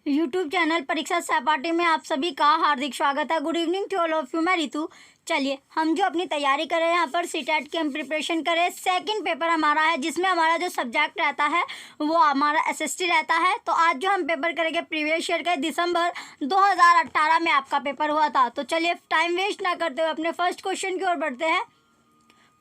YouTube channel परीक्षा सहपाठी में आप सभी का हार्दिक स्वागत है। Good evening to all of you. मैं रितु। चलिए हम जो अपनी तैयारी कर रहे हैं यहाँ पर सीटेट की हम प्रिपरेशन कर रहे हैं। सेकंड पेपर हमारा है जिसमें हमारा जो सब्जेक्ट रहता है वो हमारा एसएसटी रहता है। तो आज जो हम पेपर करेंगे प्रीवियस ईयर का दिसंबर 2018 में आपका पेपर हुआ था। तो चलिए टाइम वेस्ट ना करते हुए अपने फर्स्ट क्वेश्चन की ओर बढ़ते हैं।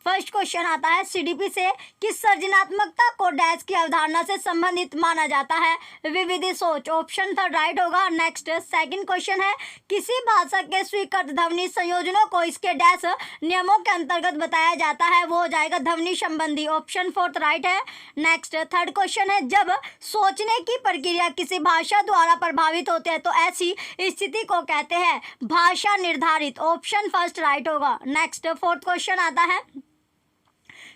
फर्स्ट क्वेश्चन आता है, सीडीपी से किस सर्जनात्मकता को डैश की अवधारणा से संबंधित माना जाता है? विविध सोच। ऑप्शन थर्ड राइट होगा। नेक्स्ट सेकंड क्वेश्चन है, किसी भाषा के स्वीकृत ध्वनि संयोजनों को इसके डैश नियमों के अंतर्गत बताया जाता है? वो हो जाएगा ध्वनि संबंधी। ऑप्शन फोर्थ राइट है। नेक्स्ट थर्ड क्वेश्चन है, जब सोचने की प्रक्रिया किसी भाषा द्वारा प्रभावित होती है तो ऐसी स्थिति को कहते हैं भाषा निर्धारित। ऑप्शन फर्स्ट राइट होगा। नेक्स्ट फोर्थ क्वेश्चन आता है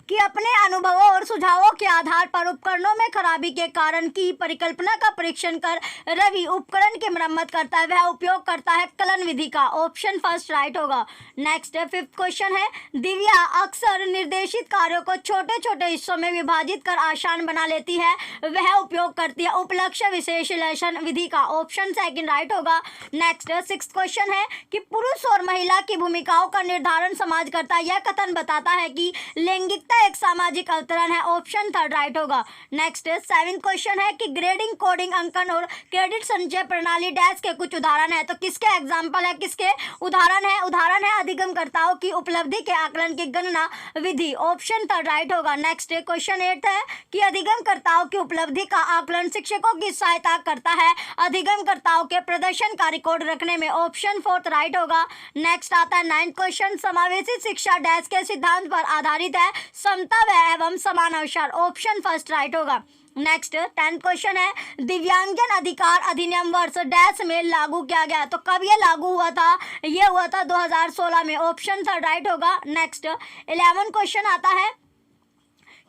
कि अपने अनुभवों और सुझावों के आधार पर उपकरणों में खराबी के कारण की परिकल्पना का परीक्षण कर रवि उपकरण की मरम्मत करता है, वह उपयोग करता है कलन विधि का। ऑप्शन फर्स्ट राइट होगा। नेक्स्ट फिफ्थ क्वेश्चन है, दिव्या अक्सर निर्देशित कार्यों को छोटे छोटे हिस्सों में विभाजित कर आसान बना लेती है, वह उपयोग करती है उपलक्ष्य विश्लेषण विधि का। ऑप्शन सेकंड राइट होगा। नेक्स्ट सिक्स्थ क्वेश्चन है कि पुरुष और महिला की भूमिकाओं का निर्धारण समाज करता है, यह कथन बताता है कि लैंगिकता एक सामाजिक अवतरण है। ऑप्शन थर्ड राइट होगा। नेक्स्ट सेवेंथ क्वेश्चन है कि ग्रेडिंग, कोडिंग, अंकन और क्रेडिट संचय प्रणाली डैश के कुछ उदाहरण है। तो किसके एग्जाम्पल है, किसके उदाहरण है? उदाहरण है अधिगमकर्ताओं की उपलब्धि के आकलन की गणना विधि। ऑप्शन थर्ड राइट होगा। नेक्स्ट क्वेश्चन 8 है कि अधिगमकर्ताओं की उपलब्धि का आकलन शिक्षकों की सहायता करता है अधिगमकर्ताओं के प्रदर्शन का रिकॉर्ड रखने में। ऑप्शन फोर्थ राइट होगा। नेक्स्ट आता है 9th क्वेश्चन, समावेशी शिक्षा डैश के सिद्धांत पर आधारित है, समता एवं समान अवसर। ऑप्शन फर्स्ट राइट होगा। नेक्स्ट 10th क्वेश्चन है, दिव्यांगजन अधिकार अधिनियम वर्ष डैश में लागू किया गया। तो कब ये लागू हुआ था? ये हुआ था 2016 में। ऑप्शन थर्ड राइट होगा। नेक्स्ट 11th क्वेश्चन आता है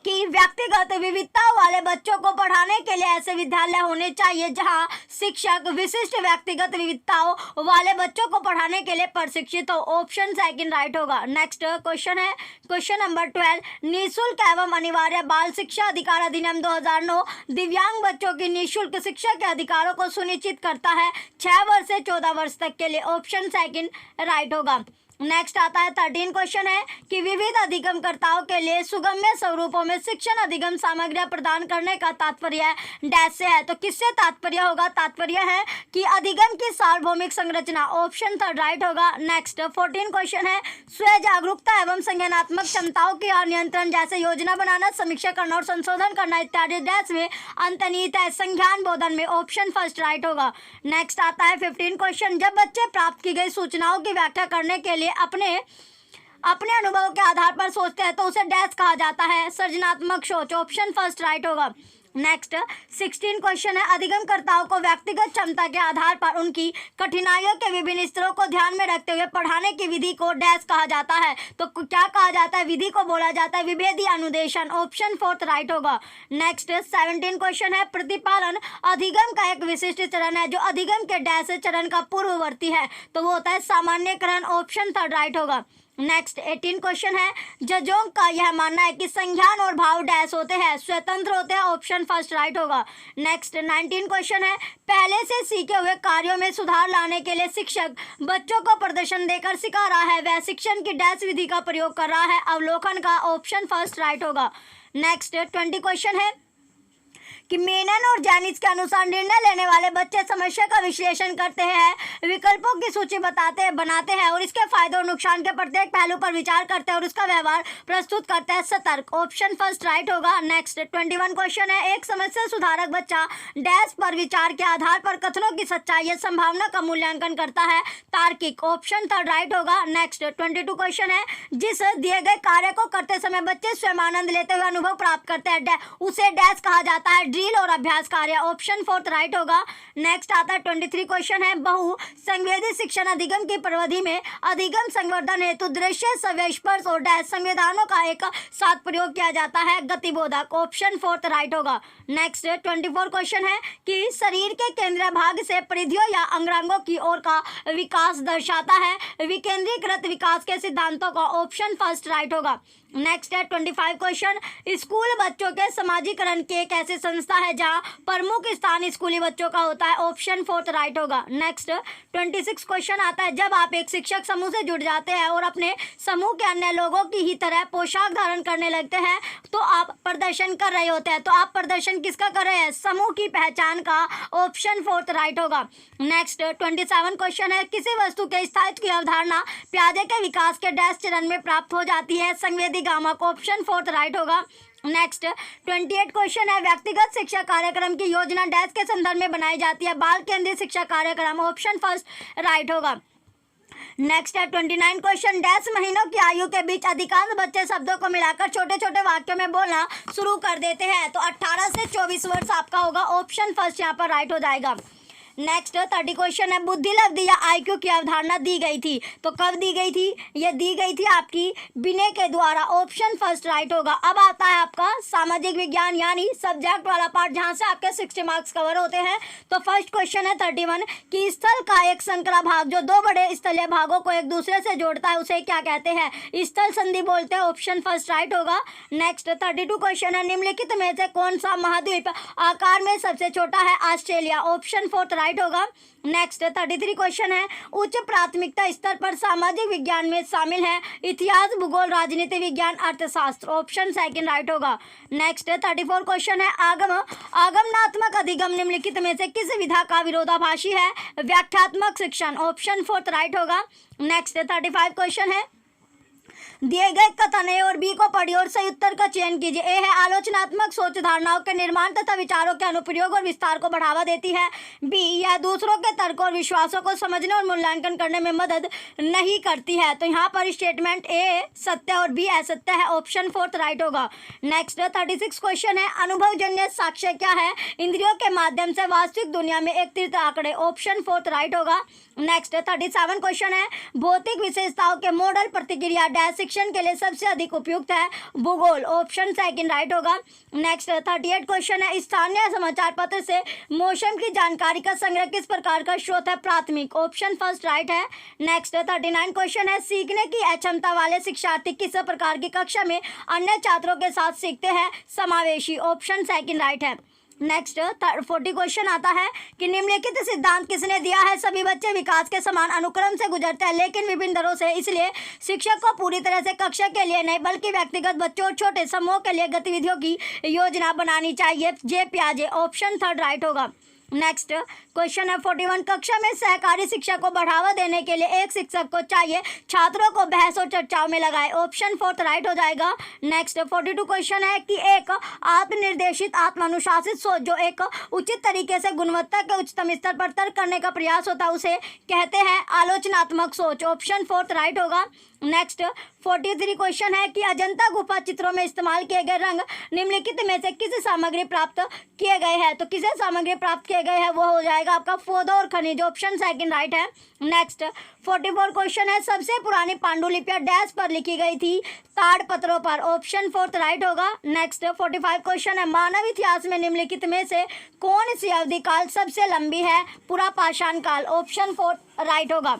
कि व्यक्तिगत विविधता वाले बच्चों को पढ़ाने के लिए ऐसे विद्यालय होने चाहिए जहां शिक्षक विशिष्ट व्यक्तिगत विविधताओं वाले बच्चों को पढ़ाने के लिए प्रशिक्षित हो। ऑप्शन सेकंड राइट होगा। नेक्स्ट क्वेश्चन है क्वेश्चन नंबर 12, निःशुल्क एवं अनिवार्य बाल शिक्षा अधिकार अधिनियम 2009 दिव्यांग बच्चों की निःशुल्क शिक्षा के अधिकारों को सुनिश्चित करता है 6 वर्ष से 14 वर्ष तक के लिए। ऑप्शन सेकंड राइट होगा। नेक्स्ट आता है 13 क्वेश्चन है कि विविध अधिगमकर्ताओं के लिए सुगम्य स्वरूपों में शिक्षण अधिगम सामग्रियां प्रदान करने का तात्पर्य डैश से है। तो किससे तात्पर्य होगा? तात्पर्य है कि अधिगम की सार्वभौमिक संरचना। ऑप्शन थर्ड राइट होगा। नेक्स्ट 14 क्वेश्चन है, स्व जागरूकता एवं संज्ञानात्मक क्षमताओं के नियंत्रण जैसे योजना बनाना, समीक्षा करना और संशोधन करना इत्यादि डैश में अंतर्निहित है संज्ञान बोधन में। ऑप्शन फर्स्ट राइट होगा। नेक्स्ट आता है 15 क्वेश्चन, जब बच्चे प्राप्त की गई सूचनाओं की व्याख्या करने के लिए अपने अनुभव के आधार पर सोचते हैं तो उसे डैश कहा जाता है सृजनात्मक सोच। ऑप्शन फर्स्ट राइट होगा। नेक्स्ट 16 क्वेश्चन है, अधिगमकर्ताओं को व्यक्तिगत क्षमता के आधार पर उनकी कठिनाइयों के विभिन्न स्तरों को ध्यान में रखते हुए पढ़ाने की विधि को डैश कहा जाता है। तो क्या कहा जाता है? विधि को बोला जाता है विभेदी अनुदेशन। ऑप्शन फोर्थ राइट होगा। नेक्स्ट 17 क्वेश्चन है, प्रतिपालन अधिगम का एक विशिष्ट चरण है जो अधिगम के डैश चरण का पूर्ववर्ती है, तो वो होता है सामान्यकरण। ऑप्शन थर्ड राइट होगा। नेक्स्ट 18 क्वेश्चन है, जजों का यह मानना है कि संज्ञान और भाव डैश होते हैं स्वतंत्र होते हैं। ऑप्शन फर्स्ट राइट होगा। नेक्स्ट 19 क्वेश्चन है, पहले से सीखे हुए कार्यों में सुधार लाने के लिए शिक्षक बच्चों को प्रदर्शन देकर सिखा रहा है, वह शिक्षण की डैश विधि का प्रयोग कर रहा है अवलोकन का। ऑप्शन फर्स्ट राइट होगा। नेक्स्ट 20 क्वेश्चन है कि मेनन और जैनिस के अनुसार निर्णय लेने वाले बच्चे समस्या का विश्लेषण करते हैं, विकल्पों की सूची बनाते हैं और इसके फायदे और नुकसान के प्रत्येक पहलू पर विचार करते हैं और उसका व्यवहार प्रस्तुत करते हैं सतर्क। ऑप्शन फर्स्ट राइट होगा। नेक्स्ट 21 क्वेश्चन है, एक समस्या सुधारक बच्चा डैश पर विचार के आधार पर कथनों की सच्चाई या संभावना का मूल्यांकन करता है तार्किक। ऑप्शन थर्ड राइट होगा। नेक्स्ट 22 क्वेश्चन है, जिस दिए गए कार्य को करते समय बच्चे स्वयं आनंद लेते हुए अनुभव प्राप्त करते हैं उसे डैश कहा जाता है ड्रिल और अभ्यास कार्य। ऑप्शन फोर्थ राइट होगा। नेक्स्ट आता है 23 क्वेश्चन है, बहु संवेदी शिक्षण अधिगम की प्रविधि में अधिगम संवर्धन हेतु दृश्य श्रव्य स्पर्श और डैश संविधानों का एक साथ प्रयोग किया जाता है गतिबोधक। ऑप्शन फोर्थ राइट होगा। नेक्स्ट 24 क्वेश्चन है कि शरीर के केंद्रीय भाग से परिधियों या अंगांगों की ओर का विकास दर्शाता है विकेंद्रीकृत विकास के सिद्धांतों का। ऑप्शन फर्स्ट राइट होगा। नेक्स्ट है 25 क्वेश्चन, स्कूल बच्चों के समाजीकरण की एक ऐसी संस्था संस्था है जहां प्रमुख स्थान स्कूली बच्चों का होता है, ऑप्शन फोर्थ राइट होगा। नेक्स्ट 26 क्वेश्चन आता है, जब आप एक शिक्षक समूह से जुड़ जाते हैं और अपने समूह के अन्य लोगों की ही तरह पोशाक धारण करने लगते हैं तो आप प्रदर्शन कर रहे होते हैं। तो आप प्रदर्शन किसका कर रहे हैं? समूह की पहचान का, ऑप्शन फोर्थ राइट होगा। नेक्स्ट 27 क्वेश्चन है, किसी वस्तु के स्थायित्व की अवधारणा प्याजे के विकास के डैश चरण में प्राप्त हो जाती है, संवेदी गामक, ऑप्शन फोर्थ राइट होगा। नेक्स्ट 28 क्वेश्चन है, व्यक्तिगत शिक्षा कार्यक्रम की योजना डैश के संदर्भ में बनाई जाती है, बाल केंद्रीय शिक्षा कार्यक्रम, ऑप्शन फर्स्ट राइट होगा। नेक्स्ट है 29 क्वेश्चन, डैश महीनों की आयु के बीच अधिकांश बच्चे शब्दों को मिलाकर छोटे छोटे वाक्यों में बोलना शुरू कर देते हैं। तो 18 से 24 वर्ष आपका होगा, ऑप्शन फर्स्ट यहाँ पर राइट हो जाएगा। नेक्स्ट 30 क्वेश्चन है, बुद्धि लब्धि या आईक्यू की अवधारणा दी गई थी, तो कब दी गई थी? ये दी गई थी आपकी बिने के द्वारा, ऑप्शन फर्स्ट राइट होगा। अब आता है आपका सामाजिक विज्ञान यानी सब्जेक्ट वाला पार्ट जहां से आपके 60 मार्क्स कवर होते हैं। तो फर्स्ट क्वेश्चन है 31 कि स्थल का एक संकरा भाग जो दो बड़े स्थलीय भागों को एक दूसरे से जोड़ता है उसे क्या कहते हैं? स्थल संधि बोलते हैं, ऑप्शन फर्स्ट राइट होगा। नेक्स्ट 32 क्वेश्चन है, निम्नलिखित में से कौन सा महाद्वीप आकार में सबसे छोटा है? ऑस्ट्रेलिया, ऑप्शन फोर्थ राइट होगा। नेक्स्ट 33 क्वेश्चन है, उच्च प्राथमिकता स्तर पर सामाजिक विज्ञान में शामिल है इतिहास, भूगोल, राजनीति विज्ञान, अर्थशास्त्र, ऑप्शन सेकंड राइट होगा। नेक्स्ट 34 क्वेश्चन है, आगमनात्मक अधिगम निम्नलिखित में से किस विधा का विरोधाभासी है? व्याख्यात्मक शिक्षण, ऑप्शन फोर्थ राइट होगा। नेक्स्ट 35 क्वेश्चन है, दिए गए कथन ए और बी को पढ़िए और सही उत्तर का चयन कीजिए। ए है आलोचनात्मक सोच धारणाओं के निर्माण तथा विचारों के अनुप्रयोग और विस्तार को बढ़ावा देती है। बी, यह दूसरों के तर्क और विश्वासों को समझने और मूल्यांकन करने में मदद नहीं करती है। तो यहाँ पर स्टेटमेंट ए सत्य और बी असत्य है, ऑप्शन फोर्थ राइट होगा। नेक्स्ट 36 क्वेश्चन है, अनुभवजन्य साक्ष्य क्या है? इंद्रियों के माध्यम से वास्तविक दुनिया में एक तीर्थ आंकड़े, ऑप्शन फोर्थ राइट होगा। नेक्स्ट 37 क्वेश्चन है, भौतिक विशेषताओं के मॉडल प्रतिक्रिया डैश शिक्षण के लिए सबसे अधिक उपयुक्त है? भूगोल, ऑप्शन सेकंड राइट होगा। नेक्स्ट 38 क्वेश्चन है, स्थानीय समाचार पत्र से मौसम की जानकारी का संग्रह किस प्रकार का स्रोत है? प्राथमिक, ऑप्शन फर्स्ट राइट है। नेक्स्ट 39 क्वेश्चन है, सीखने की अक्षमता वाले शिक्षार्थी किस प्रकार की कक्षा में अन्य छात्रों के साथ सीखते हैं? समावेशी, ऑप्शन सेकंड राइट है। नेक्स्ट 40 क्वेश्चन आता है कि निम्नलिखित सिद्धांत किसने दिया है? सभी बच्चे विकास के समान अनुक्रम से गुजरते हैं लेकिन विभिन्न दरों से, इसलिए शिक्षक को पूरी तरह से कक्षा के लिए नहीं बल्कि व्यक्तिगत बच्चों और छोटे समूह के लिए गतिविधियों की योजना बनानी चाहिए। जे प्याजे, ऑप्शन थर्ड राइट होगा। नेक्स्ट क्वेश्चन है 41, कक्षा में सहकारी शिक्षा को बढ़ावा देने के लिए एक शिक्षक को चाहिए छात्रों को बहस और चर्चाओं में लगाए, ऑप्शन फोर्थ राइट हो जाएगा। नेक्स्ट 42 क्वेश्चन है कि एक आत्मनिर्देशित आत्मानुशासित सोच जो एक उचित तरीके से गुणवत्ता के उच्चतम स्तर पर तर्क करने का प्रयास होता है उसे कहते हैं आलोचनात्मक सोच, ऑप्शन फोर्थ राइट होगा। नेक्स्ट 43 क्वेश्चन है कि अजंता गुफा चित्रों में इस्तेमाल किए गए रंग निम्नलिखित में से किस सामग्री प्राप्त किए गए हैं? तो किसे सामग्री प्राप्त किए गए हैं वो हो जाएगा आपका पौधों और खनिज, ऑप्शन सेकंड राइट है। नेक्स्ट 44 क्वेश्चन है, सबसे पुरानी पांडुलिपियां डैश पर लिखी गई थी? ताड़ पत्रों पर, ऑप्शन फोर्थ राइट होगा। नेक्स्ट 45 क्वेश्चन है, मानव इतिहास में निम्नलिखित में से कौन सी अवधि काल सबसे लंबी है? पूरा पाषाण काल, ऑप्शन फोर्थ राइट होगा।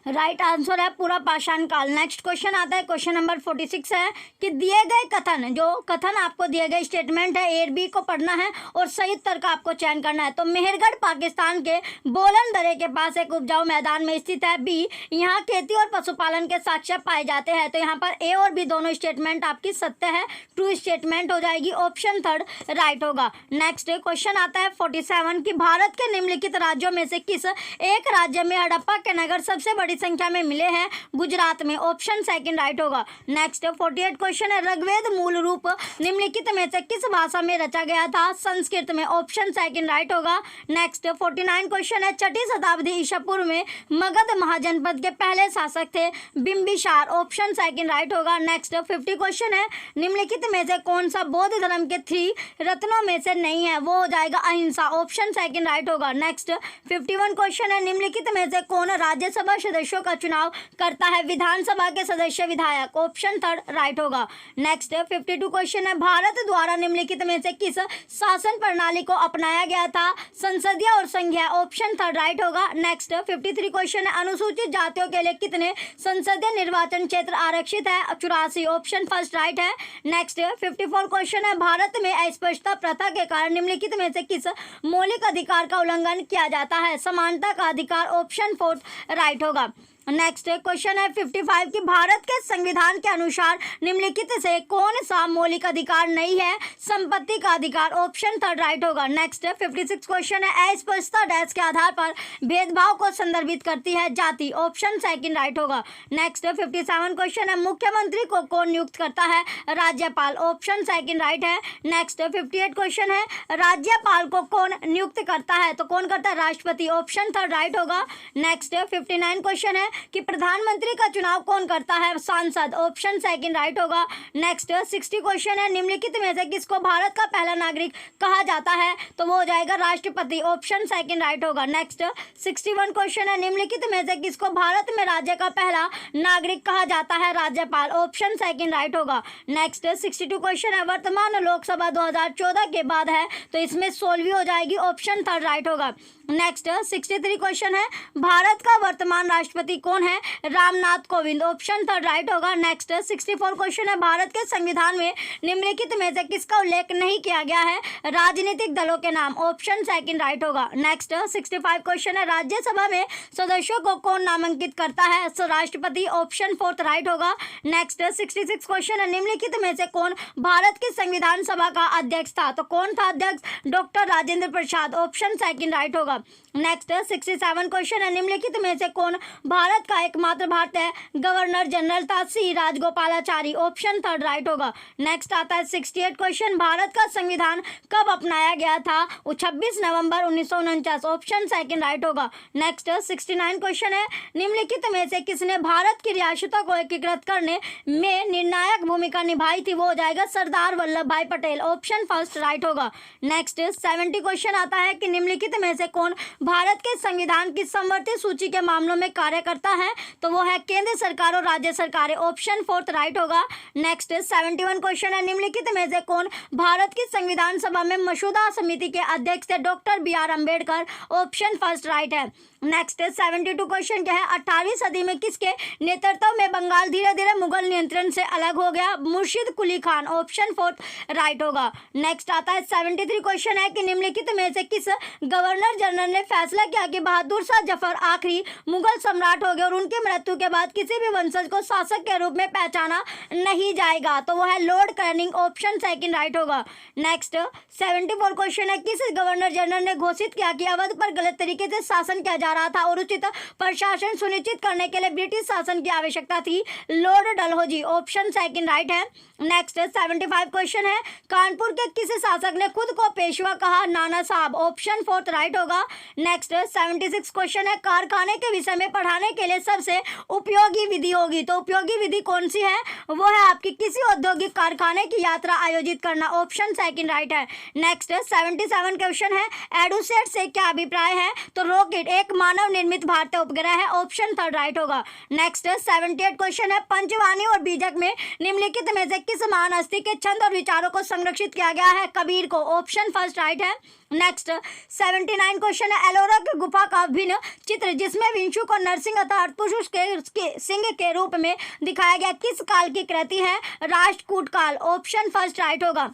राइट आंसर है पूरा पाषाण काल। नेक्स्ट क्वेश्चन आता है, क्वेश्चन नंबर 46 है कि दिए गए कथन, जो कथन आपको दिए गए स्टेटमेंट है ए बी को पढ़ना है और सही उत्तर का आपको चयन करना है। तो मेहरगढ़ पाकिस्तान के बोलन दरे के पास एक उपजाऊ मैदान में स्थित है। बी, यहाँ खेती और पशुपालन के साक्ष्य पाए जाते हैं। तो यहाँ पर ए और बी दोनों स्टेटमेंट आपकी सत्य है, ट्रू स्टेटमेंट हो जाएगी, ऑप्शन थर्ड राइट होगा। नेक्स्ट क्वेश्चन आता है 47 कि भारत के निम्नलिखित राज्यों में से किस एक राज्य में हड़प्पा के नगर सबसे बड़ी संख्या में मिले हैं? गुजरात में, ऑप्शन सेकंड राइट होगा। नेक्स्ट 48 क्वेश्चन है, ऋग्वेद मूल रूप निम्नलिखित में से किस भाषा में रचा गया था? संस्कृत में, ऑप्शन सेकंड राइट होगा। नेक्स्ट 49 क्वेश्चन है, 6ठी शताब्दी ईसा पूर्व में मगध महाजनपद के पहले शासक थे? बिंबिसार, ऑप्शन सेकंड राइट होगा। नेक्स्ट 50 क्वेश्चन है, निम्नलिखित में से कौन सा बौद्ध धर्म के 3 रत्नों में से नहीं है? वो हो जाएगा अहिंसा, ऑप्शन सेकंड राइट होगा। नेक्स्ट 51 क्वेश्चन है, निम्नलिखित में से कौन राज्यसभा सदस्य सदस्यों का चुनाव करता है? विधानसभा के सदस्य, विधायक। ऑप्शन थर्ड राइट होगा। नेक्स्ट 52 क्वेश्चन है, भारत द्वारा निम्नलिखित में से किस शासन प्रणाली को अपनाया गया था? संसदीय और संघीय। ऑप्शन थर्ड राइट होगा। नेक्स्ट 53 क्वेश्चन है, अनुसूचित जातियों के लिए कितने संसदीय निर्वाचन क्षेत्र आरक्षित है? 84। ऑप्शन फर्स्ट राइट है। नेक्स्ट 54 क्वेश्चन है, भारत में अस्पृश्यता प्रथा के कारण निम्नलिखित में से किस मौलिक अधिकार का उल्लंघन किया जाता है? समानता का अधिकार। ऑप्शन फोर्थ राइट होगा। नेक्स्ट क्वेश्चन है 55 कि भारत के संविधान के अनुसार निम्नलिखित से कौन सा मौलिक अधिकार नहीं है? संपत्ति का अधिकार। ऑप्शन थर्ड राइट होगा। नेक्स्ट 56 क्वेश्चन है, अस्पृश्यता डैश के आधार पर भेदभाव को संदर्भित करती है? जाति। ऑप्शन सेकंड राइट होगा। नेक्स्ट 57 क्वेश्चन है, मुख्यमंत्री को कौन नियुक्त करता है? राज्यपाल। ऑप्शन सेकंड राइट है। नेक्स्ट 58 क्वेश्चन है, राज्यपाल को कौन नियुक्त करता है? तो कौन करता है? राष्ट्रपति। ऑप्शन थर्ड राइट होगा। नेक्स्ट 59 क्वेश्चन है कि प्रधानमंत्री का चुनाव कौन करता है? सांसद। ऑप्शन सेकंड राइट होगा। नेक्स्ट 60 क्वेश्चन है, निम्नलिखित में से किसको भारत का पहला नागरिक कहा जाता है? तो वो हो जाएगा राष्ट्रपति। ऑप्शन सेकंड राइट होगा। नेक्स्ट 61 क्वेश्चन है, निम्नलिखित में से किसको भारत में राज्य का पहला नागरिक कहा जाता है? राज्यपाल। ऑप्शन सेकंड राइट होगा। नेक्स्ट 62 क्वेश्चन है, वर्तमान लोकसभा 2014 के बाद है, तो इसमें 16वीं हो जाएगी। ऑप्शन थर्ड राइट होगा। नेक्स्ट 63 क्वेश्चन है, भारत का वर्तमान राष्ट्रपति कौन है? Ramnath Kovind. Option third right होगा। नेक्स्ट 64 क्वेश्चन है, भारत के संविधान में निम्नलिखित में से किसका उल्लेख नहीं किया गया है? राजनीतिक दलों के नाम। ऑप्शन सेकंड राइट होगा। नेक्स्ट 65 क्वेश्चन है, राज्यसभा में सदस्यों को कौन नामांकित करता है? राष्ट्रपति। ऑप्शन फोर्थ राइट होगा। नेक्स्ट 66 क्वेश्चन है, निम्नलिखित में से कौन भारत की संविधान सभा का अध्यक्ष था? तो कौन था अध्यक्ष? Doctor Rajendra Prasad. Option second right होगा। नेक्स्ट 67 क्वेश्चन है, निम्नलिखित में से कौन भारत का एकमात्र भारतीय गवर्नर जनरल था? सी राजगोपालाचारी। ऑप्शन थर्ड राइट होगा। नेक्स्ट आता है 68 क्वेश्चन, भारत का संविधान कब अपनाया गया था? 26 नवंबर 1949। ऑप्शन सेकंड राइट होगा। नेक्स्ट 69 क्वेश्चन है, निम्नलिखित में से किसने भारत की रियासतों को एकीकृत करने में निर्णायक भूमिका निभाई थी? वो हो जाएगा सरदार वल्लभ भाई पटेल। ऑप्शन फर्स्ट राइट होगा। नेक्स्ट 70 क्वेश्चन आता है कि निम्नलिखित में से कौन भारत के संविधान की समवर्ती सूची के मामलों में कार्य करता है? तो वो है केंद्र सरकार और राज्य सरकारें। ऑप्शन फोर्थ राइट होगा। नेक्स्ट 71 क्वेश्चन है, निम्नलिखित में से कौन भारत की संविधान सभा में मसौदा समिति के अध्यक्ष थे? डॉक्टर बी.आर. अम्बेडकर। ऑप्शन फर्स्ट राइट है। नेक्स्ट 72 क्वेश्चन क्या है, 18वीं सदी में किसके नेतृत्व में बंगाल धीरे धीरे मुगल नियंत्रण से अलग हो गया? मुर्शिद Quli Khan. Option fourth right होगा। नेक्स्ट आता है 73 क्वेश्चन है कि निम्नलिखित में से किस गवर्नर जनरल ने फैसला किया कि बहादुर शाह जफर आखिरी मुगल सम्राट हो गए और उनकी मृत्यु के बाद किसी भी वंशज को शासक के रूप में पहचाना नहीं जाएगा? तो वो है Lord Canning. Option second right होगा। नेक्स्ट 74 क्वेश्चन है, किस गवर्नर जनरल ने घोषित किया कि अवध पर गलत तरीके से शासन किया जा रहा था और उचित प्रशासन सुनिश्चित करने के लिए ब्रिटिश शासन की आवश्यकता थी? Lord Dalhousie. Option second right है। नेक्स्ट 75 क्वेश्चन है, कानपुर के किस शासक ने खुद को पेशवा कहा? नाना साहब। ऑप्शन फोर्थ राइट होगा। नेक्स्ट 76 क्वेश्चन है, कारखाने के विषय में पढ़ाने के लिए सबसे उपयोगी विधि होगी, तो उपयोगी विधि कौन सी है? वो है आपकी किसी औद्योगिक कारखाने की यात्रा आयोजित करना। ऑप्शन सेकंड राइट है। नेक्स्ट 77 क्वेश्चन है, एडुसेट से क्या अभिप्राय है? तो रॉकेट एक मानव निर्मित भारतीय उपग्रह है। ऑप्शन थर्ड राइट होगा। नेक्स्ट 78 क्वेश्चन है, पंचवाणी और बीजक में निम्नलिखित में से किस महान हस्ती के छंद और विचारों को संरक्षित किया गया है? कबीर को। ऑप्शन फर्स्ट राइट है। नेक्स्ट 79 क्वेश्चन है, एलोरा की गुफा का भिन्न चित्र जिसमें विंशु को नरसिंह अर्थात पुरुष के सिंह के रूप में दिखाया गया किस काल की कृति है? राष्ट्रकूट काल। ऑप्शन फर्स्ट राइट होगा।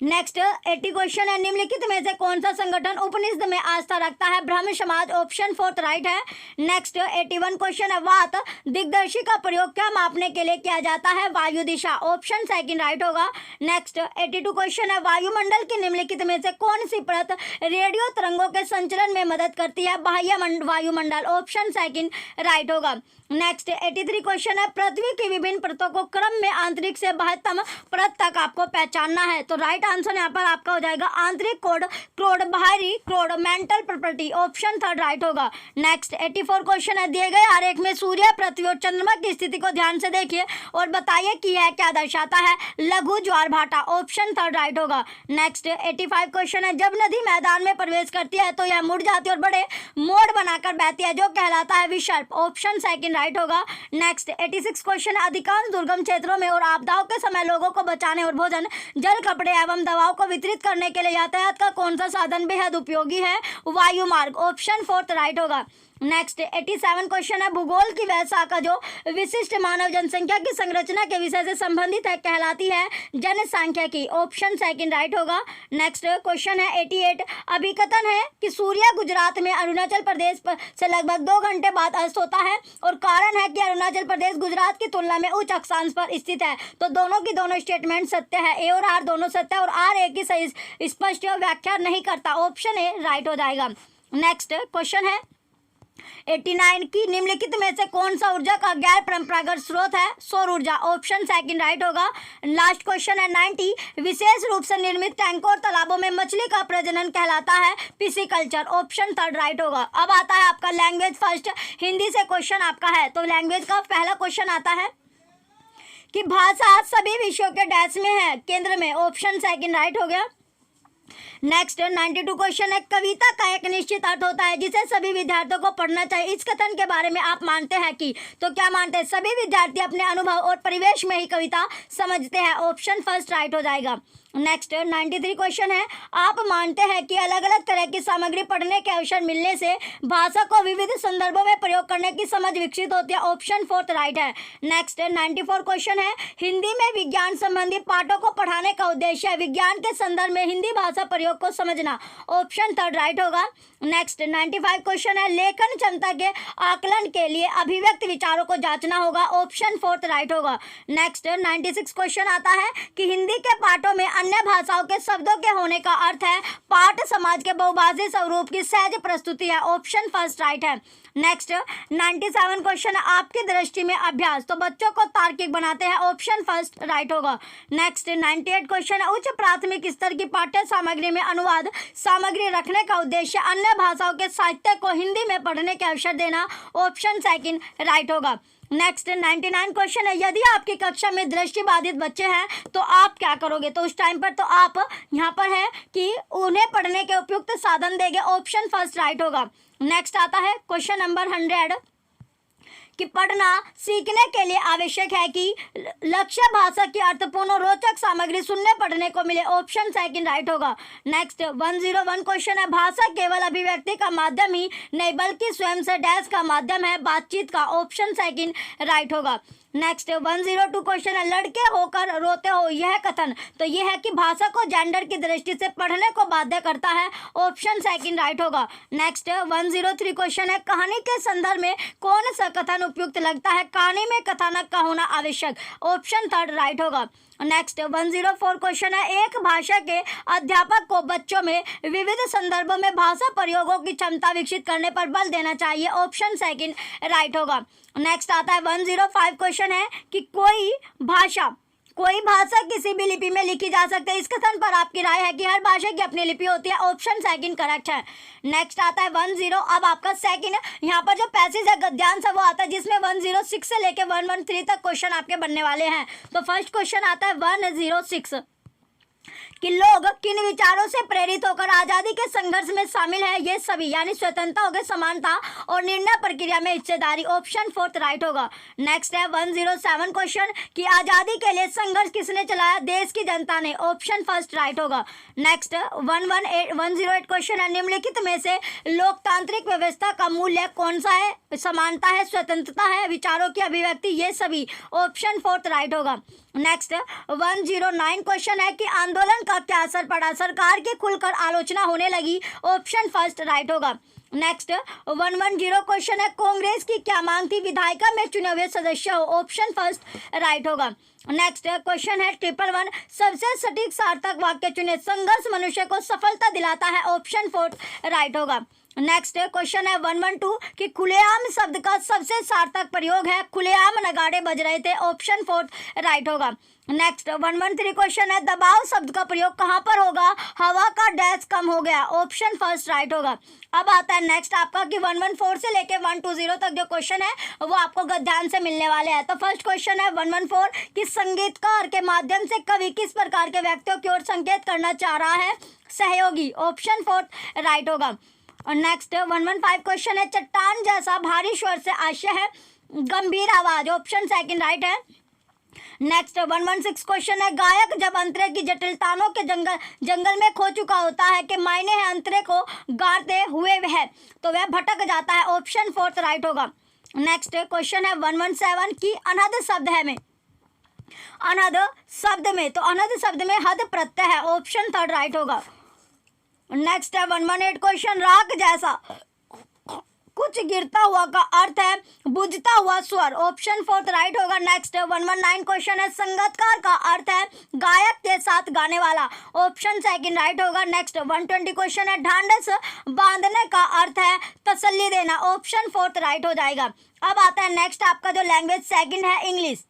नेक्स्ट 80 क्वेश्चन है, निम्नलिखित में से कौन सा संगठन उपनिषद में आस्था रखता है? ब्रह्म समाज। ऑप्शन फोर्थ राइट है। नेक्स्ट 81 क्वेश्चन है, वात दिग्दर्शी का प्रयोग क्या मापने के लिए किया जाता है? वायु दिशा। ऑप्शन सेकंड राइट होगा। नेक्स्ट 82 क्वेश्चन है, वायुमंडल की निम्नलिखित में से कौन सी परत रेडियो तरंगों के संचलन में मदद करती है? बाह्य वायुमंडल। ऑप्शन सेकंड राइट होगा। नेक्स्ट 83 क्वेश्चन है, पृथ्वी की विभिन्न परतों को क्रम में आंतरिक से बाह्यतम परत तक आपको पहचानना है, तो राइट आंसर यहाँ पर आपका हो जाएगा आंतरिक कोड, क्रोड, बाहरी क्रोड, mantle property, option third right होगा। नेक्स्ट 84 क्वेश्चन है, दिए गए आरेख में सूर्य, पृथ्वी और चंद्रमा की स्थिति को ध्यान से देखिए और बताइए कि यह क्या दर्शाता है। लघु ज्वार भाटा, ऑप्शन थर्ड राइट होगा। नेक्स्ट 85 क्वेश्चन है, जब नदी मैदान में प्रवेश करती है तो यह मुड़ जाती है और बड़े मोड़ बनाकर बहती है जो कहलाता है विसर्प, ऑप्शन सेकंड राइट होगा। नेक्स्ट 86 क्वेश्चन है, अधिकांश दुर्गम क्षेत्रों में और आपदाओं के समय लोगों को बचाने और भोजन, जल, कपड़े एवं दवाओं को वितरित करने के लिए यातायात का कौन सा साधन बेहद उपयोगी है। वायु मार्ग, ऑप्शन फोर्थ राइट होगा। नेक्स्ट 87 क्वेश्चन है, भूगोल की वह शाखा जो विशिष्ट मानव जनसंख्या की संरचना के विषय से संबंधित है कहलाती है जनसांख्यिकी, ऑप्शन सेकंड राइट होगा। नेक्स्ट क्वेश्चन है 88, अभिकथन है कि सूर्य गुजरात में अरुणाचल प्रदेश से लगभग 2 घंटे बाद अस्त होता है और कारण है कि अरुणाचल प्रदेश गुजरात की तुलना में उच्च अक्षांश पर स्थित है। तो दोनों की दोनों स्टेटमेंट सत्य है, ए और आर दोनों सत्य है और आर ए की सही स्पष्ट व्याख्या नहीं करता, ऑप्शन ए राइट हो जाएगा। नेक्स्ट क्वेश्चन है 89 की निम्नलिखित में से कौन सा ऊर्जा का गैर परंपरागत स्रोत है। सौर ऊर्जा, ऑप्शन सेकंड राइट होगा। लास्ट क्वेश्चन है 90, विशेष रूप से निर्मित टैंकों और तालाबों में मछली का प्रजनन कहलाता है पिसीकल्चर, ऑप्शन थर्ड राइट होगा। अब आता है आपका लैंग्वेज फर्स्ट, हिंदी से क्वेश्चन आपका है। तो लैंग्वेज का पहला क्वेश्चन आता है कि भाषा सभी विषयों के डैश में है, केंद्र में, ऑप्शन सेकंड राइट हो गया। नेक्स्ट 92 क्वेश्चन है, कविता का एक निश्चित अर्थ होता है जिसे सभी विद्यार्थियों को पढ़ना चाहिए, इस कथन के बारे में आप मानते हैं कि। तो क्या मानते हैं, सभी विद्यार्थी अपने अनुभव और परिवेश में ही कविता समझते हैं, ऑप्शन फर्स्ट राइट हो जाएगा। नेक्स्ट 93 क्वेश्चन है, आप मानते हैं कि अलग अलग तरह की सामग्री पढ़ने के अवसर मिलने से भाषा को विविध संदर्भों में प्रयोग करने की समझ विकसित होती है, ऑप्शन फोर्थ राइट है। नेक्स्ट 94 क्वेश्चन है, हिंदी में विज्ञान संबंधी पाठों को पढ़ाने का उद्देश्य है विज्ञान के संदर्भ में हिंदी भाषा प्रयोग को समझना, ऑप्शन थर्ड राइट होगा। नेक्स्ट 95 क्वेश्चन है, लेखन क्षमता के आकलन के लिए अभिव्यक्त विचारों को जांचना होगा, ऑप्शन फोर्थ राइट होगा। नेक्स्ट 96 क्वेश्चन आता है कि हिंदी के पाठों में अन्य भाषाओं के शब्दों के होने का अर्थ है पाठ समाज के बहुभाषी स्वरूप की सहज प्रस्तुति है, ऑप्शन फर्स्ट राइट है। नेक्स्ट 97 क्वेश्चन है, आपकी दृष्टि में अभ्यास तो बच्चों को तार्किक बनाते हैं, ऑप्शन फर्स्ट राइट होगा। नेक्स्ट 98 क्वेश्चन है, उच्च प्राथमिक स्तर की पाठ्य सामग्री में अनुवाद सामग्री रखने का उद्देश्य अन्य भाषाओं के साहित्य को हिंदी में पढ़ने के अवसर देना, ऑप्शन सेकंड राइट होगा। नेक्स्ट 99 क्वेश्चन है, यदि आपकी कक्षा में दृष्टिबाधित बच्चे हैं तो आप क्या करोगे। तो उस टाइम पर तो आप यहाँ पर है कि उन्हें पढ़ने के उपयुक्त साधन देंगे, ऑप्शन फर्स्ट राइट होगा। नेक्स्ट आता है क्वेश्चन नंबर 100 कि पढ़ना सीखने के लिए आवश्यक है कि लक्ष्य भाषा की अर्थपूर्ण और रोचक सामग्री सुनने पढ़ने को मिले, ऑप्शन सेकंड राइट होगा। नेक्स्ट 101 क्वेश्चन है, भाषा केवल अभिव्यक्ति का माध्यम ही नहीं बल्कि स्वयं से डैश का माध्यम है, बातचीत का, ऑप्शन सेकंड राइट होगा। नेक्स्ट 102 क्वेश्चन है, लड़के होकर रोते हो यह कथन तो यह है कि भाषा को जेंडर की दृष्टि से पढ़ने को बाध्य करता है, ऑप्शन सेकंड राइट होगा। नेक्स्ट 103 क्वेश्चन है, कहानी के संदर्भ में कौन सा कथन उपयुक्त लगता है, कहानी में कथानक का होना आवश्यक, ऑप्शन थर्ड राइट होगा। नेक्स्ट 104 क्वेश्चन है, एक भाषा के अध्यापक को बच्चों में विविध संदर्भों में भाषा प्रयोगों की क्षमता विकसित करने पर बल देना चाहिए, ऑप्शन सेकंड राइट होगा। नेक्स्ट आता है 105 क्वेश्चन है कि कोई भाषा किसी भी लिपि में लिखी जा सकती है, इस कथन पर आपकी राय है कि हर भाषा की अपनी लिपि होती है, ऑप्शन सेकंड करेक्ट है। नेक्स्ट आता है 10, अब आपका सेकंड यहाँ पर जो पैसेज है गद्यांश है वो आता है जिसमें 106 से लेकर 113 तक क्वेश्चन आपके बनने वाले हैं। तो फर्स्ट क्वेश्चन आता है 106 कि लोग किन विचारों से प्रेरित होकर आजादी के संघर्ष में शामिल है, ये सभी यानी स्वतंत्रता हो गई, समानता और निर्णय प्रक्रिया में हिस्सेदारी, ऑप्शन फोर्थ राइट होगा। नेक्स्ट है 107 क्वेश्चन कि आजादी के लिए संघर्ष किसने चलाया, देश की जनता ने, ऑप्शन फर्स्ट राइट होगा। नेक्स्ट 108 क्वेश्चन है, निम्नलिखित में से लोकतांत्रिक व्यवस्था का मूल्य कौन सा है, समानता है, स्वतंत्रता है, विचारों की अभिव्यक्ति, ये सभी, ऑप्शन फोर्थ राइट होगा। नेक्स्ट 109 क्वेश्चन है कि आंदोलन का क्या असर पड़ा, सरकार की खुलकर आलोचना होने लगी, ऑप्शन फर्स्ट राइट होगा। नेक्स्ट 110 क्वेश्चन है, कांग्रेस की क्या मांग थी, विधायिका में चुने हुए सदस्य हो, ऑप्शन फर्स्ट राइट होगा। नेक्स्ट क्वेश्चन है 111 सबसे सटीक सार्थक वाक्य चुने, संघर्ष मनुष्य को सफलता दिलाता है, ऑप्शन फोर्थ राइट होगा। नेक्स्ट क्वेश्चन है 112 कि खुलेआम शब्द का सबसे सार्थक प्रयोग है खुलेआम नगाड़े बज रहे थे, ऑप्शन 4 राइट होगा। नेक्स्ट 113 क्वेश्चन है दबाव शब्द का प्रयोग कहाँ पर होगा, हवा का डैश कम हो गया, ऑप्शन फर्स्ट राइट होगा। अब आता है नेक्स्ट आपका कि 114 से लेके 120 तक जो क्वेश्चन है वो आपको ध्यान से मिलने वाले हैं। तो फर्स्ट क्वेश्चन है 114 कि संगीतकार के माध्यम से कवि किस प्रकार के व्यक्तियों की ओर संकेत करना चाह रहा है, सहयोगी, ऑप्शन 4 राइट होगा। और नेक्स्ट 115 क्वेश्चन है चट्टान जैसा भारी स्वर से आशय है गंभीर आवाज, ऑप्शन सेकंड राइट है। नेक्स्ट 116 क्वेश्चन है गायक जब अंतरे की जटिलताओं के जंगल में खो चुका होता है कि मायने है अंतरे को गाते हुए है तो वह भटक जाता है, ऑप्शन 4 राइट होगा। नेक्स्ट क्वेश्चन है 117 की अनहद शब्द है में, अनहद शब्द में, तो अनहद शब्द में हद प्रत्यय है, ऑप्शन 3 राइट होगा। नेक्स्ट है 118 क्वेश्चन राग जैसा कुछ गिरता हुआ का अर्थ है बुझता हुआ स्वर, ऑप्शन 4 राइट होगा। नेक्स्ट 119 क्वेश्चन है संगीतकार का अर्थ है गायक के साथ गाने वाला, ऑप्शन सेकंड राइट होगा। नेक्स्ट 120 क्वेश्चन है ढांढस बांधने का अर्थ है तसल्ली देना, ऑप्शन 4 राइट हो जाएगा। अब आता है नेक्स्ट आपका जो लैंग्वेज सेकंड है इंग्लिश,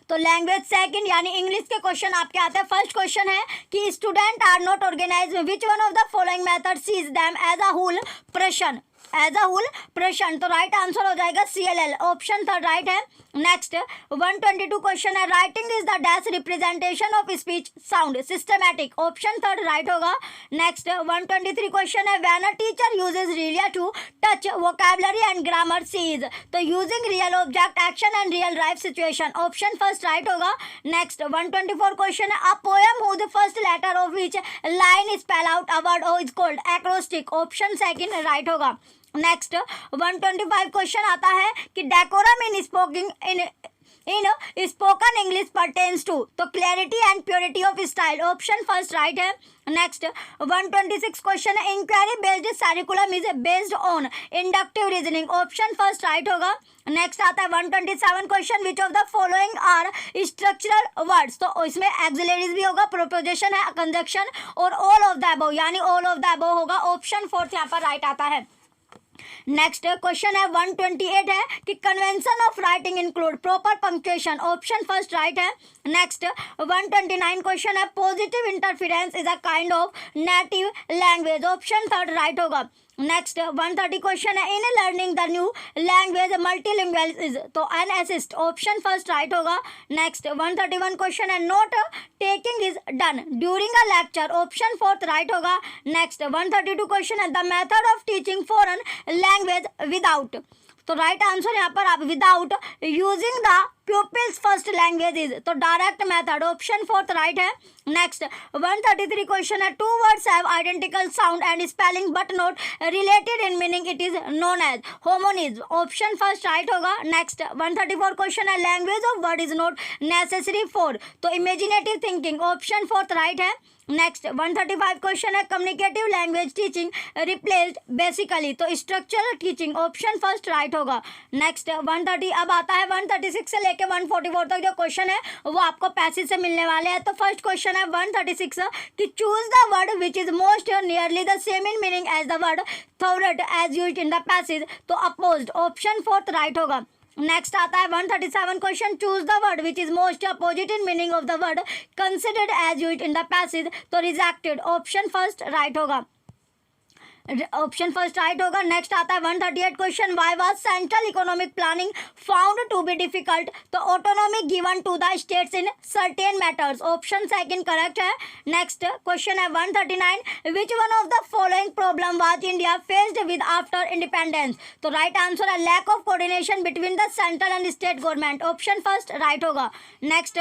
तो लैंग्वेज सेकंड यानी इंग्लिश के क्वेश्चन आपके आते हैं। फर्स्ट क्वेश्चन है कि student are not organise which one of the following method sees them as a whole प्रश्न, एज अ होल प्रश्न, तो राइट आंसर हो जाएगा CLL, ऑप्शन 3 राइट है। नेक्स्ट 122 क्वेश्चन है writing is the dash representation of speech sound systematic, option 3 right होगा। Next 123 question है when a teacher uses real to touch vocabulary and grammar she's, तो using real object action and real life situation, option first right होगा। Next 124 question है a poem whose first letter of which line spell out a word is called acrostic, option second right होगा। Next 125 question आता है कि decorum in speaking in spoken English pertains to, तो clarity and purity of style, option first right है। Next 126 question है inquiry based curriculum is based on inductive reasoning, option first right होगा। Next आता है 127 question which of the following are structural words, तो इसमें auxiliaries भी होगा, preposition है, कंजक्शन और ऑल ऑफ द अबव यानी ऑल ऑफ द अबव होगा, ऑप्शन 4 यहाँ पर राइट आता है। नेक्स्ट क्वेश्चन है 128 है कि convention of writing include proper punctuation, option first right है। नेक्स्ट 129 क्वेश्चन है positive interference is a kind of native language, option 3 right होगा। नेक्स्ट 130 क्वेश्चन है in learning the new language multilingual is, तो an asset, option first right होगा। Next 131 question है note taking is done during a lecture, option 4 right होगा। Next 132 question है the method of teaching foreign language without, तो right answer यहाँ पर आप without using the pupils first language is, तो direct method, option 4 right है। Next 133 question है two words have identical sound and spelling but not related in meaning it is known as homonyms, option first right होगा। Next 134 question है language of word is not necessary for, तो imaginative thinking, option 4 right है। Next 135 question है communicative language teaching replaced basically, तो structural teaching, option first right होगा। Next 130 अब आता है 136 से लेके 144 तक जो क्वेश्चन है वो आपको पैसेज से मिलने वाले हैं। तो फर्स्ट क्वेश्चन है 136 कि choose the word which is most nearly the same in meaning as the word thwart as used in the passage, तो अपोज्ड, ऑप्शन 4 राइट होगा। नेक्स्ट आता है 137 question choose the word which is most opposite in meaning of the word considered as used in the passage, तो rejected, option first right होगा, option first right होगा। Next आता है 138 question why was central economic planning found to be difficult, तो autonomy given to the states in certain matters, option second correct है। Next question है 139 which one of the following problem was India faced with after independence, तो right answer है lack of coordination between the central and state government, option first right होगा। Next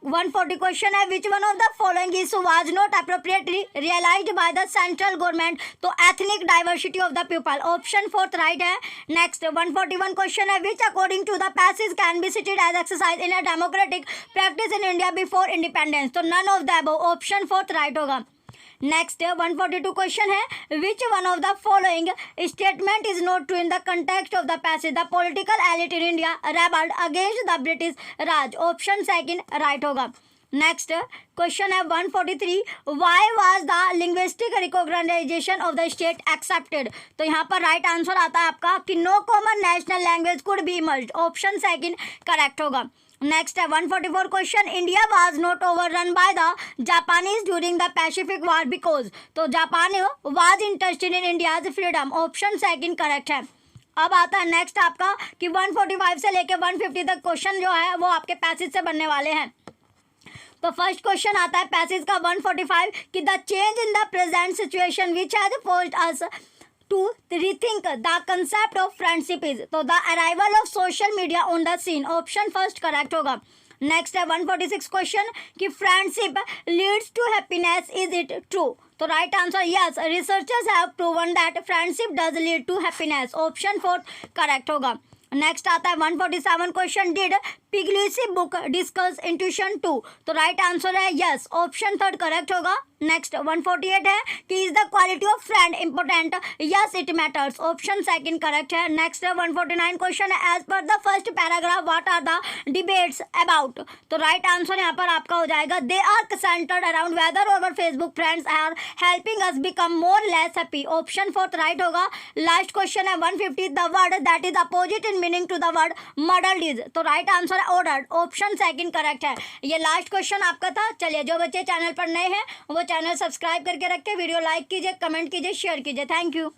140 question है which one of the following issue was not appropriately realised by the central government, तो ethnic diversity of the people, option 4 right है। Next 141 question है which according to the passage can be cited as exercise in a democratic practice in India before independence, तो none of the above, option 4 right होगा। Next 142 question है which one of the following statement is not true in the context of the passage, the political elite in India rebelled against the British Raj, option second right होगा। Next question है 143, why was the linguistic recognisation of the state accepted. तो यहाँ पर right answer आता है आपका कि no common national language could be emerged, option second correct होगा। नेक्स्ट है 144 question, India was not overrun by the Japanese during the Pacific war because. तो Japan was interested in India's freedom, option second correct है। अब आता है next आपका कि 145 से लेकर 150 तक क्वेश्चन जो है वो आपके पैसेज से बनने वाले हैं। तो फर्स्ट क्वेश्चन आता है पैसेज का 145 कि the change in the present situation which has forced us to rethink the concept of friendship is. तो the arrival of social media on the scene, option first correct होगा। Next है 146 question कि friendship leads to happiness, is it true. तो right answer yes, researchers have proven that friendship does lead to happiness, option fourth correct होगा। Next आता है 147 question, did पिग्लुसी book discuss intuition 2। तो right answer है yes, option third correct होगा। Next 148 है कि is the quality of friend important, yes it matters, option second correct है। Next 149 question है as per the first paragraph what are the debates about. तो right answer यहाँ पर आपका हो जाएगा they are centred around whether our Facebook friends are helping us become more less happy, option fourth right होगा। Last question है 150, the word that is opposite in meaning to the word modelled is. तो right answer है ordered, option second correct है। ये last question आपका था। चलिए जो बच्चे चैनल पर नए हैं वो चैनल सब्सक्राइब करके रखें, वीडियो लाइक कीजिए, कमेंट कीजिए, शेयर कीजिए। Thank you.